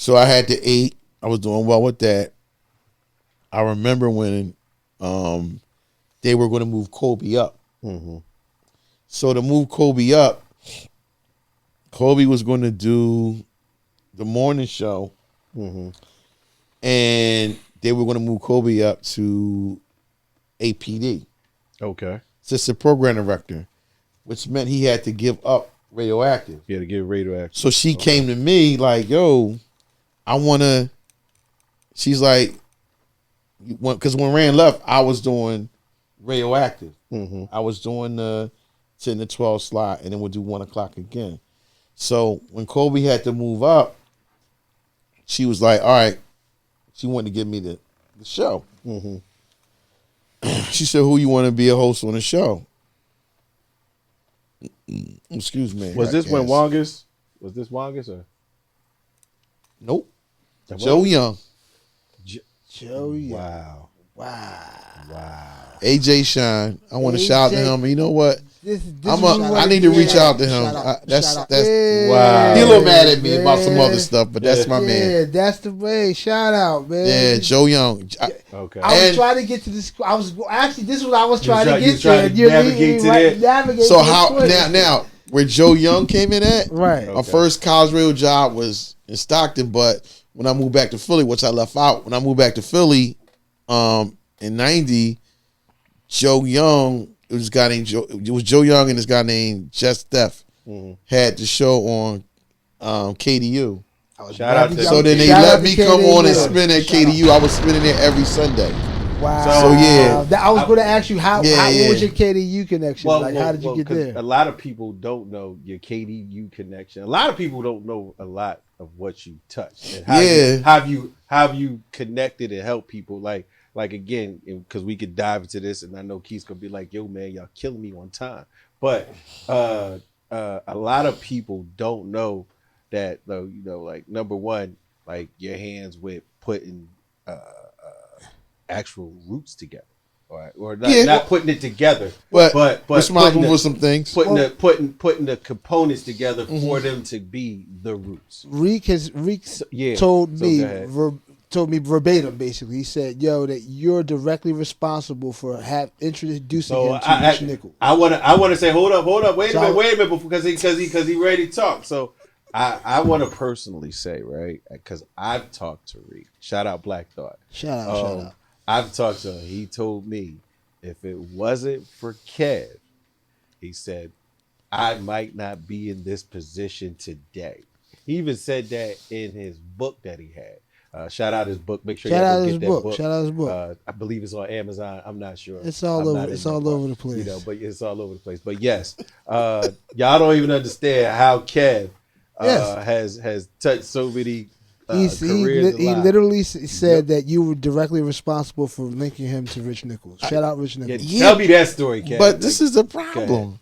So I had the 8. I was doing well with that. I remember when they were going to move Kobe up. Mm-hmm. So to move Kobe up, Kobe was going to do the morning show, Mm-hmm. and they were going to move Kobe up to APD. Okay. Assistant program director, which meant he had to give up Radioactive. You had to get radioactive. So she came to me like, yo, I want to, she's like, because when Rand left, I was doing Radioactive. Mm-hmm. I was doing the 10 to 12 slot, and then we'll do 1 o'clock again. So when Kobe had to move up, she was like, all right, she wanted to give me the show. Mm-hmm. She said, who you want to be a host on the show? Excuse me. Was this when Wongus? Was this Wongus or? Nope. Joe Young. Joe Young. Wow. Wow. AJ Shine. I want to shout out to him. You know what? I need to to reach out to him. That's wow. He a little mad at me about some other stuff, but that's my man. Yeah, that's the way. Shout out, man. Yeah, Joe Young. Okay. I was trying to get to this. This is what I was trying to get to. You're navigate to right, that. navigate So to how now where Joe Young came in at? Right. My first college radio job was in Stockton, but when I moved back to Philly, which I left out, when I moved back to Philly, in '90, Joe Young. It was a guy named Joe. It was Joe Young and this guy named Jess Steff had the show on KDU. Shout out to So then they let me come on and spin at KDU. I was spinning there every Sunday. Wow. So yeah, I was going to ask you what was your KDU connection? Well, how did you get there? A lot of people don't know your KDU connection. A lot of people don't know a lot of what you touch and how you connected and helped people. Like again, because we could dive into this, and I know Keith's gonna be like, "Yo, man, y'all killing me on time." But a lot of people don't know that, though. You know, like number one, like your hands with putting actual roots together, or not putting it together, but responsible for some things, putting the components together for them to be the roots. Reek told me verbatim, basically. He said, "Yo, that you're directly responsible for introducing him to Rich Nickel." I want to say, hold up, wait a minute, because he ready to talk. So I want to personally say, right, because I've talked to Reek. Shout out Black Thought. Shout out. I've talked to him. He told me if it wasn't for Kev, he said, I might not be in this position today. He even said that in his book that he had. Shout out his book. Make sure you get that book. Shout out his book. I believe it's on Amazon. I'm not sure. It's all over. It's all over the place. You know, but it's all over the place. But yes, y'all don't even understand how Kev has touched so many careers. He literally said that you were directly responsible for linking him to Rich Nichols. Shout out Rich Nichols. Tell me that story, Kev. But this is the problem.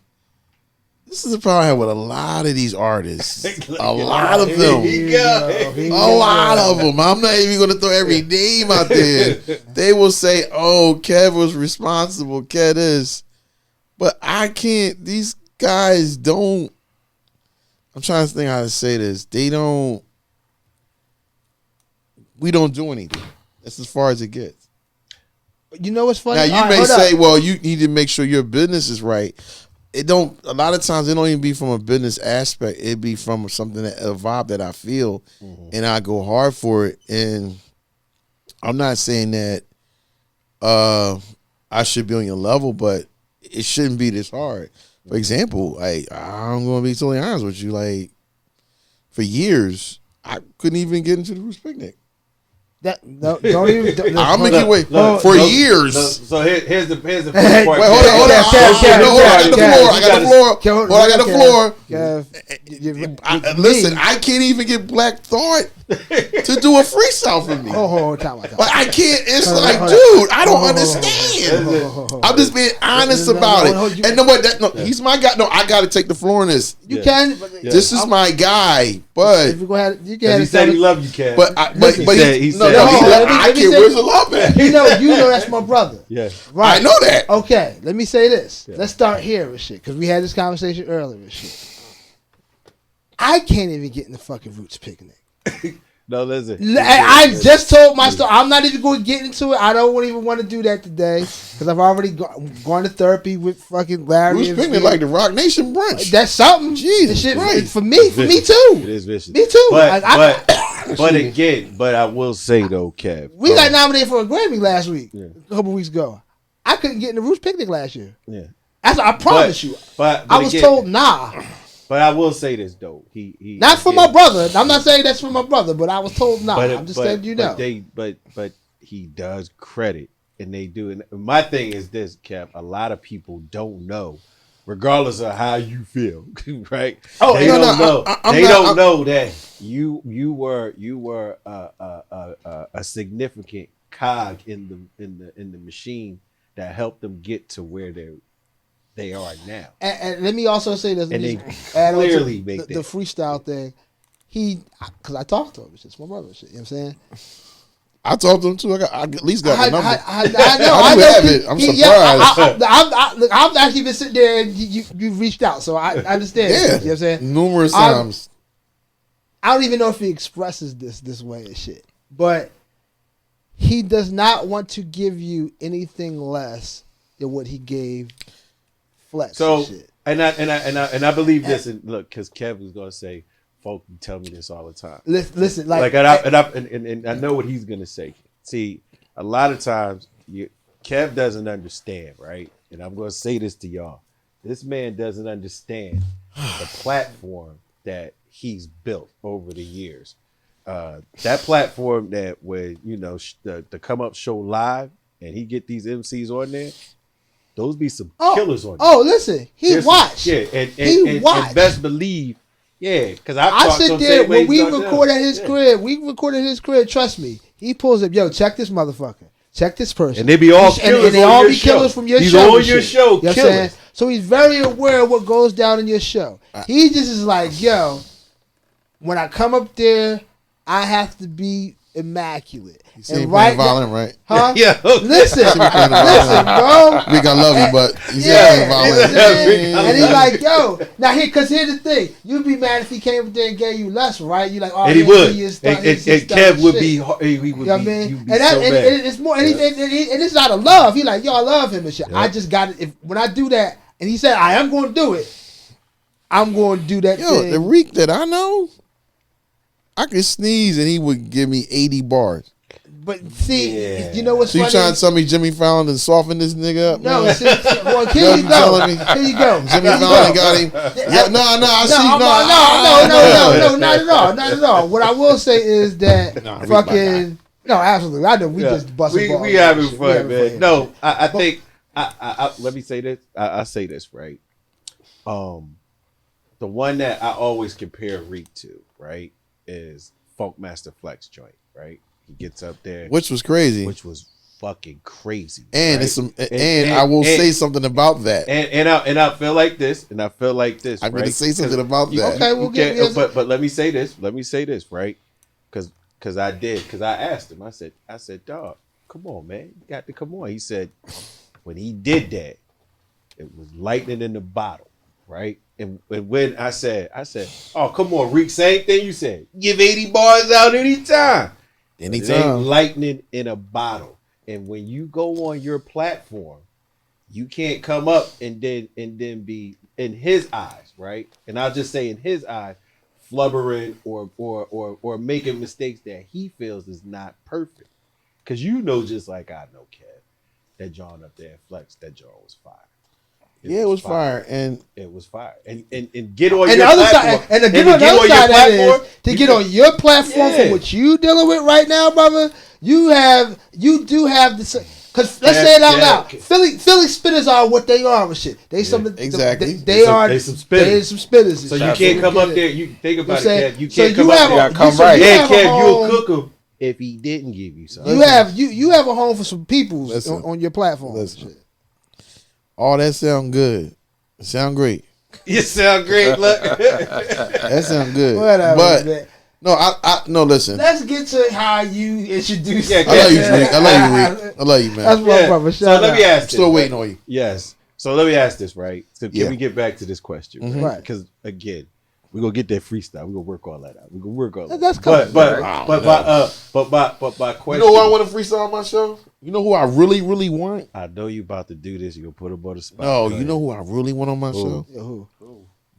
This is the problem I have with a lot of these artists. A lot of them. A lot of them. I'm not even going to throw every name out there. They will say, oh, Kev was responsible. Kev is. But I can't. These guys don't. I'm trying to think how to say this. We don't do anything. That's as far as it gets. You know what's funny? Now, you may say, well, you need to make sure your business is right. It don't. A lot of times, it don't even be from a business aspect. It be from something a vibe that I feel, and I go hard for it. And I'm not saying that I should be on your level, but it shouldn't be this hard. For example, like I'm going to be totally honest with you. Like for years, I couldn't even get into the Roots Picnic. Don't even. I'll make you wait for years. So here's the part. Wait, hold on. I got the floor. Listen, I can't even get Black Thought to do a freestyle for me. Time. Like I can't. It's like, dude, I don't understand. I'm just being honest about it. And no, what? He's my guy. No, I got to take the floor on this. You can. This is my guy, but if you go ahead, you can. He said he loved you, Kev. But he said I can't. Where's the love at? You know that's my brother. Yeah, right. I know that. Okay, let me say this. Let's start here with shit because we had this conversation earlier with shit. I can't even get in the fucking Roots Picnic. No, listen. I just told my story. I'm not even going to get into it. I don't even want to do that today because I've already gone to therapy with fucking Larry. Bruce Picnic like the Rock Nation brunch. That's something. Jesus shit, Christ. for me too. It is vicious. Me too. But again, I will say though, Kev, we got nominated for a Grammy last week, a couple weeks ago. I couldn't get in the Roots Picnic last year. Yeah, I promise you. But I was told nah. But I will say this though, he not for my brother. I'm not saying that's for my brother, but I was told nah. I'm just letting you know. But he does credit, and they do. And my thing is this, Kev. A lot of people don't know, regardless of how you feel, right? Oh, they don't know. They don't know that you were a significant cog in the machine that helped them get to where they are now. And let me also say this. And they clearly make the freestyle thing. Because I talked to him. It's just my brother. Shit, you know what I'm saying? I talked to him too. I at least got the number. I know. I do have it. I'm surprised. I've actually been sitting there and you reached out, so I understand. Yeah. You know what I'm saying? Numerous times. I don't even know if he expresses this way and shit. But he does not want to give you anything less than what he gave Flex. So and shit. and I believe this. And look, because Kev was gonna say, "Folk, you tell me this all the time." Listen, and I know what he's gonna say. See, a lot of times, Kev doesn't understand, right? And I'm gonna say this to y'all: this man doesn't understand the platform that he's built over the years. That platform that when the Come Up Show live and he get these MCs on there. Those be some killers on there. Oh, listen, he watched. And best believe, because I sit there when we record at his crib. We recorded his crib. Trust me, he pulls up. Yo, check this motherfucker. Check this person. And they be all killers. And they all be killers from your show. He's on your show. You know what I'm saying? So he's very aware of what goes down in your show. He just is like, yo, when I come up there, I have to be immaculate. And right violent, right? Huh? Yeah. Listen, bro. Rick, I love you, but he's violent. And he's like, yo, now here's the thing. You'd be mad if he came up there and gave you less, right? You like, oh, and he would. And Kev would be, he would be, I mean? and it's more, and it's out of love. He like, yo, I love him and shit. I just got it. When I do that, and he said, I am going to do it. I'm going to do that thing. The Reek that I know, I could sneeze and he would give me 80 bars. But see, you know what's funny? So you trying to tell me Jimmy Fallon and soften this nigga up? No, man? Well, here you go. Here you go. Jimmy Fallon got him. No, not at all. Not at all. What I will say is that no, absolutely. I know we just busting balls. We having fun, man. No, I think let me say this. I say this, right? The one that I always compare Reek to, right, is Funkmaster Flex joint, right? He gets up there, which was crazy, which was fucking crazy, and right? It's some, and I will say something about that, and I feel like this, I'm right? gonna say something about that. Okay, we'll get you. But let me say this, right? Because I asked him, I said, dog, come on, man, you got to come on. He said, when he did that, it was lightning in the bottle, right? And when I said, oh, come on, Reek, same thing you said. Give 80 bars out anytime. It ain't lightning in a bottle. And when you go on your platform, you can't come up and then be in his eyes, right? And I'll just say in his eyes, flubbering or making mistakes that he feels is not perfect. Because you know, just like I know, Kev, that John up there Flex, that John was fire. It was fire, and it was fire, and get on your platform. And the other side that is to get on your platform for what you dealing with right now, brother. You do have the because let's say it out loud. Philly spitters are what they are with shit. They some exactly. They are some spitters. So you can't come up there. You think about it, Kev. You can't come up there. Come right. Yeah, Kev, you'll cook him if he didn't give you something. You have a home for some people on your platform. Oh, that sound good. It sound great. You sound great. Look, that sound good. Whatever, but man. No, listen. Let's get to how you introduce. I love you, Rick. I love you, man. That's my brother. So let me ask. Still waiting on you. Yes. So let me ask this, right? So can we get back to this question, right? Right. Because again, We're gonna get that freestyle. We're gonna work all that out. We're gonna work all that. That's But my question. You know who I want to freestyle on my show? You know who I really, really want? I know you about to do this. You're gonna put him on the spot. No, you know who I really want on my show? Yeah, who?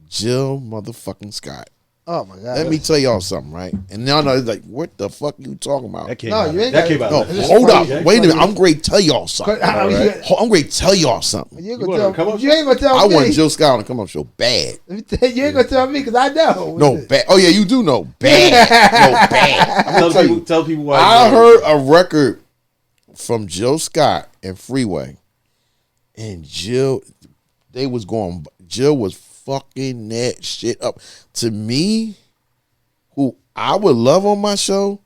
Jill motherfucking Scott. Oh my god. Let me tell y'all something, right? And now it's like, what the fuck you talking about? That came No, out. you ain't That got- came out. No, last hold year. up. funny. Wait a minute. I'm going to tell y'all something. I'm I'm going to tell y'all something. You ain't You wanna gonna come tell up? you ain't gonna tell I me. want Jill Scott on the come up show bad. Let me tell you, you ain't gonna tell me because I know. No, bad. Oh, yeah, you do know. Bad. No, bad. Tell people why. I heard a record from Jill Scott and Freeway. And Jill, Jill was fucking that shit up. To me, who I would love on my show,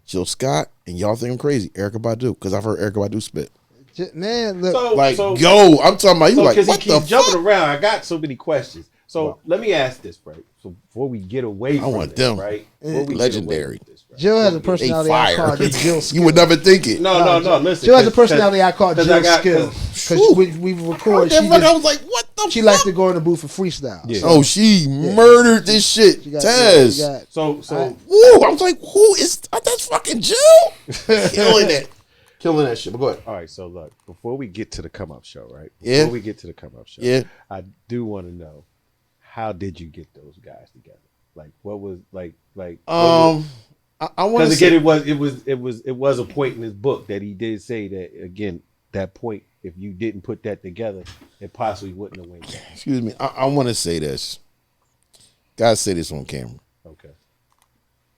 Jill Scott, and y'all think I'm crazy, Erykah Badu, because I've heard Erykah Badu spit. Man, look. Yo, I'm talking about you like, because what he the keeps jumping fuck? around. I got so many questions. So let me ask this, right? So before we get away from want this, them. right? Before we Legendary. get away from this, right? Jill has a They personality I fire. call the Jill skill. You would never think it. No. Listen. Jill has a personality I call 'cause Jill I got- skill. 'cause- Because we record, I was like, what the she fuck? likes to go in the booth for freestyle. Yeah. Oh, she murdered this shit. She got- Tez. she got- So Woo, I was like, who is that's fucking Jill? Killing it. Killing that shit. But go ahead. all right. So look, before we get to the come up show, right? Yeah. Before we get to the come up show, Yeah. I do want to know, how did you get those guys together? Like, what was like? I want Because to again, say, it was a point in his book that he did say that again. That point, if you didn't put that together, it possibly wouldn't have went down. excuse me. I want to say this. Gotta say this on camera. Okay.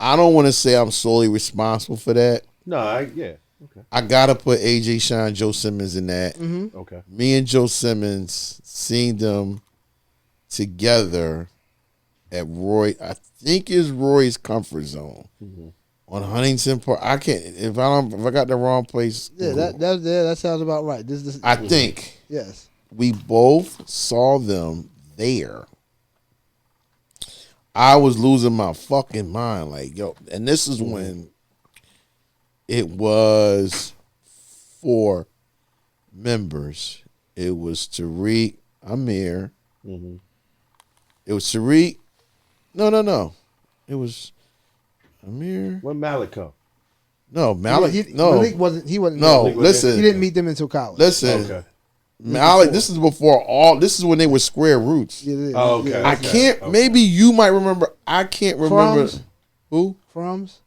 I don't want to say I'm solely responsible for that. No, Okay. I gotta put AJ Shine, Joe Simmons in that. Okay. Me and Joe Simmons seen them together at I think is Roy's Comfort Zone on Huntington Park. I can't if I got the wrong place. Yeah, that sounds about right. This I think yes. we both saw them there. I was losing my fucking mind, like yo, and this is when it was 4 members. It was Tariq, Amir. It was Tariq. No. It was Amir. When Malik come? No, Malik. Malik wasn't. He wasn't. No, Malik listen. He didn't meet them until college. Listen. Okay. Malik, this is before all. This is when they were Square Roots. Yeah, Oh, okay. I can't. Okay. Maybe you might remember. I can't remember. Frums? Who? Frums.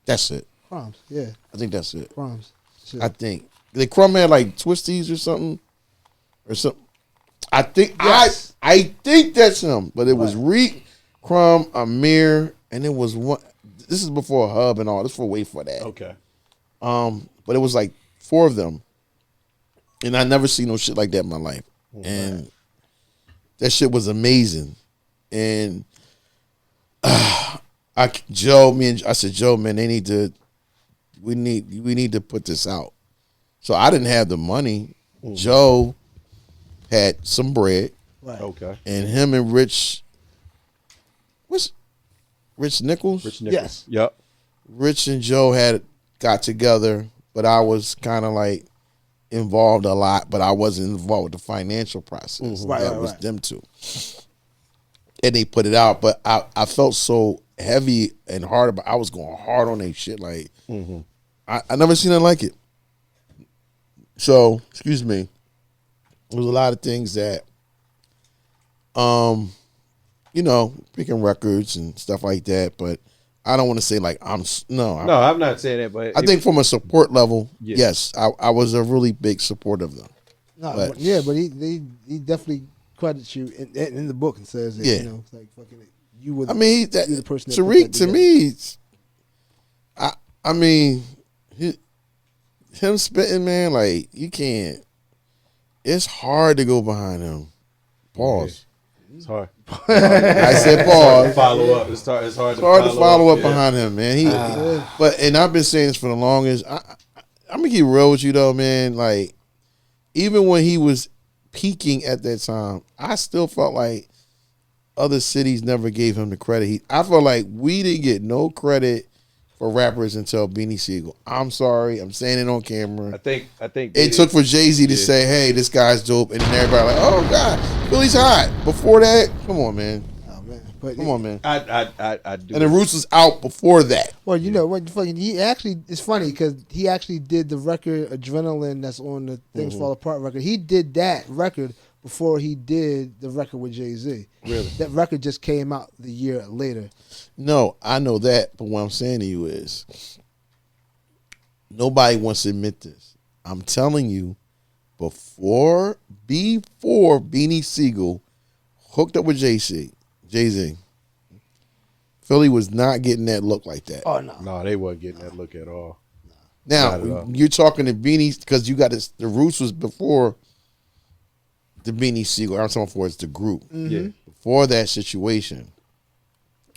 That's it. Frums. Yeah. I think that's it. Frums. Shit. I think the Crumb had like twisties or something. I think Yes. I think that's him. But it was Reek, Crumb, Amir, and it was one. This is before Hub and all. This for way for that. Okay. But it was like 4 of them, and I never seen no shit like that in my life. And that shit was amazing. And I said, Joe, man, we need to put this out. So I didn't have the money. Joe had some bread, Right. Okay. and him and Rich Nichols? Rich Nichols. Yes. Yep. Rich and Joe got together, but I was kind of like involved a lot, but I wasn't involved with the financial process. Right, that right, was right. them two. And they put it out, but I felt so heavy and hard about. I was going hard on that shit. Like I never seen nothing like it. So excuse me. There was a lot of things that, picking records and stuff like that. But I don't want to say like I'm not saying that, but I think from a support level, Yeah. yes, I was a really big supporter of them. No, But- but he definitely credits you in the book and says that Yeah. it's like fucking you were. I mean, you're the person that put Tariq that to together. me, I mean, him spitting, man, like you can't. It's hard to go behind him. Pause. it's hard. I said To pause. follow up. It's hard It's hard to follow up yeah. behind him, man. And I've been saying this for the longest. I'm gonna keep real with you though, man. Like, even when he was peaking at that time, I still felt like other cities never gave him the credit. I felt like we didn't get no credit for rappers until Beanie Siegel. I'm sorry, I'm saying it on camera. I think It took for Jay-Z to say, "Hey, this guy's dope," and then everybody like, "Oh God, Philly's hot." Before that, come on, man. Oh man, But Come on, man. I do. And the Roots was out before that. Well, you know what? He actually, it's funny because he actually did the record Adrenaline that's on the Things Fall Apart record. He did that record before he did the record with Jay-Z. Really? That record just came out the year later. No, I know that, but what I'm saying to you is nobody wants to admit this. I'm telling you, before Beanie Siegel hooked up with Jay-Z, Philly was not getting that look like that. Oh, no. No, they weren't getting that look at all. Now, you're talking to Beanie, because you got this, the Roots was before the Beanie Siegel. I'm talking for it's the group. Mm-hmm. Yeah. Before that situation.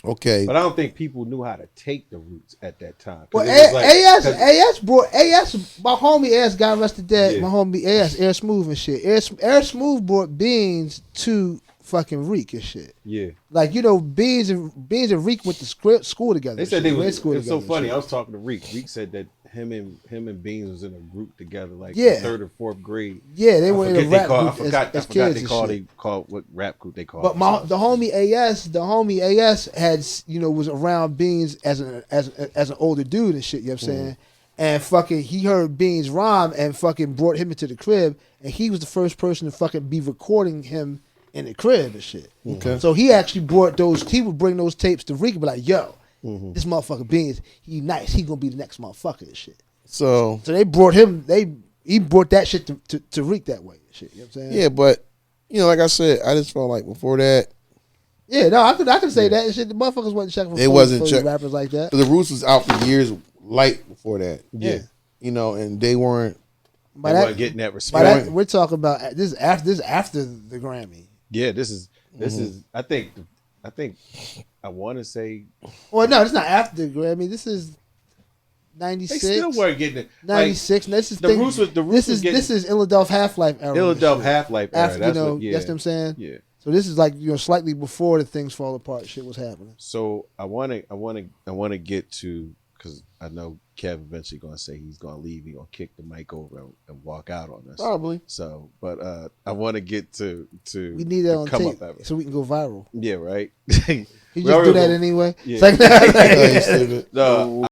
Okay. But I don't think people knew how to take the Roots at that time. Well, AS brought, my homie AS got arrested dead. Yeah. My homie AS, Air Smooth and shit. Air Smooth brought Beans to fucking Reek and shit. Yeah. Like, you know, Beans and Reek went to school together. They said they went was. to school It's so together funny. and I shit. was talking to Reek. Reek said that him and Beans was in a group together, like Yeah. 3rd or 4th grade. Yeah, they were in a rap group I forgot as they kids and shit. they called what rap group they called. But the homie AS had, you know, was around Beans as an older dude and shit, you know what I'm saying? And fucking he heard Beans rhyme and fucking brought him into the crib, and he was the first person to fucking be recording him in the crib and shit. Okay. So he actually he would bring those tapes to Reek and be like, yo, this motherfucker Beans, he nice, he gonna be the next motherfucker and shit. So they brought him, he brought that shit to Reek that way and shit, you know what I'm saying? yeah, but you know, like I said, I just felt like before that, Yeah, no, I could say that and shit. The motherfuckers wasn't checking for It wasn't check- rappers like that. the Roots was out for years light before that. Yeah. You know, and they weren't. By They that, weren't getting that by respect. that, we're talking about this is after the Grammy. Yeah, this is. I think. I want to say Well, no, it's not after the Grammy. This is they 96. still weren't getting it. 96. This is the Roots was this is Illadelph Half-Life era. Illadelph Half-Life era. After, That's you know, what, yeah. that's what I'm saying. Yeah. So this is like, you know, slightly before the Things Fall Apart shit was happening. So I want to get to, because I know Kev eventually going to say he's going to leave. He's going to kick the mic over and walk out on us. Probably. So, but I want to get to We need that on come tape up so we can go viral. Yeah, right. You just do that anyway. Yeah. It's like, Hey, Steven. No,